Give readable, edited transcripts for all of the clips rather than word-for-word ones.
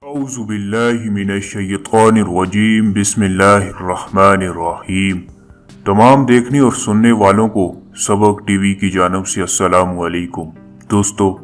औज़ुबिल्लाहिमिनश्शैतानिर्रजीम बिस्मिल्लाहिर्रहमानिर्रहीम। तमाम देखने और सुनने वालों को सबक टीवी की जानिब से अस्सलामु अलैकुम। दोस्तों,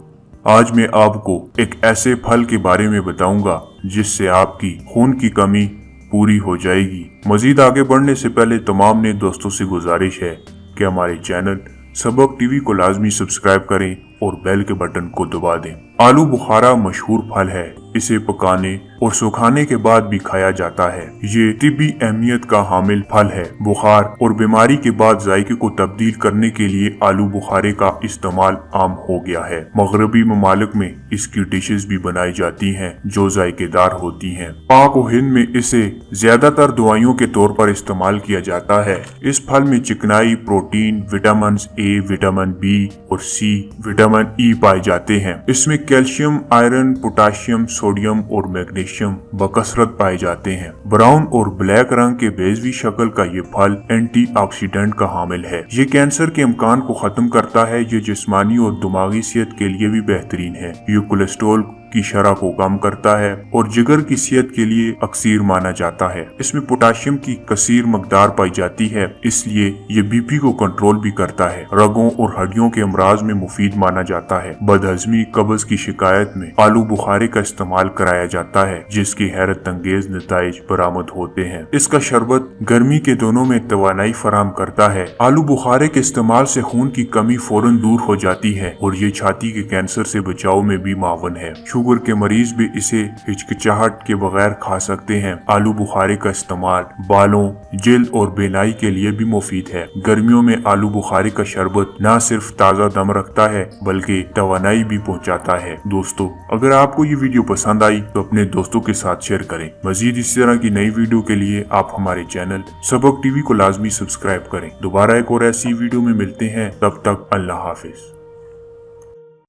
आज मैं आपको एक ऐसे फल के बारे में बताऊंगा जिससे आपकी खून की कमी पूरी हो जाएगी। मजीद आगे बढ़ने से पहले तमाम नए दोस्तों से गुजारिश है कि हमारे चैनल सबक टीवी को लाजमी सब्सक्राइब करें और बेल के बटन को दबा दें। आलू बुखारा मशहूर फल है। इसे पकाने और सुखाने के बाद भी खाया जाता है। ये तिब्बी अहमियत का हामिल फल है। बुखार और बीमारी के बाद जायके को तब्दील करने के लिए आलू बुखारे का इस्तेमाल आम हो गया है। मगरबी ममालिक में इसकी डिशेस भी बनाई जाती हैं जो जायकेदार होती हैं। पाक और हिंद में इसे ज्यादातर दवाइयों के तौर पर इस्तेमाल किया जाता है। इस फल में चिकनाई, protein, vitamin A, vitamin B और सी, विटामिन ई पाए जाते हैं। इसमें कैल्शियम, आयरन, पोटाशियम, सोडियम और मैग्नीशियम बकसरत पाए जाते हैं। ब्राउन और ब्लैक रंग के बेजवी शक्ल का ये फल एंटीऑक्सीडेंट का हामिल है। ये कैंसर के इम्कान को खत्म करता है। ये जिस्मानी और दिमागी सेहत के लिए भी बेहतरीन है। ये कोलेस्ट्रॉल की शरह को कम करता है और जिगर की सेहत के लिए अक्सीर माना जाता है। इसमें पोटाशियम की कसीर मकदार पाई जाती है, इसलिए ये बीपी को कंट्रोल भी करता है। रगों और हड्डियों के अमराज में मुफीद माना जाता है। बदहजमी, कब्ज की शिकायत में आलू बुखारे का इस्तेमाल कराया जाता है, जिसकी हैरत अंगेज नताइज बरामद होते हैं। इसका शरबत गर्मी के दिनों में तवानाई फराहम करता है। आलू बुखारे के इस्तेमाल से खून की कमी फौरन दूर हो जाती है और ये छाती के कैंसर से बचाव में भी मावन है। शुगर के मरीज भी इसे हिचकिचाहट के बगैर खा सकते हैं। आलू बुखारे का इस्तेमाल बालों, जिल्द और बेनाई के लिए भी मुफीद है। गर्मियों में आलू बुखारे का शरबत न सिर्फ ताज़ा दम रखता है बल्कि तवानाई भी पहुंचाता है। दोस्तों, अगर आपको ये वीडियो पसंद आई तो अपने दोस्तों के साथ शेयर करें। मजीद इस तरह की नई वीडियो के लिए आप हमारे चैनल सबक टीवी को लाजमी सब्सक्राइब करें। दोबारा एक और ऐसी वीडियो में मिलते हैं, तब तक अल्लाह हाफिज।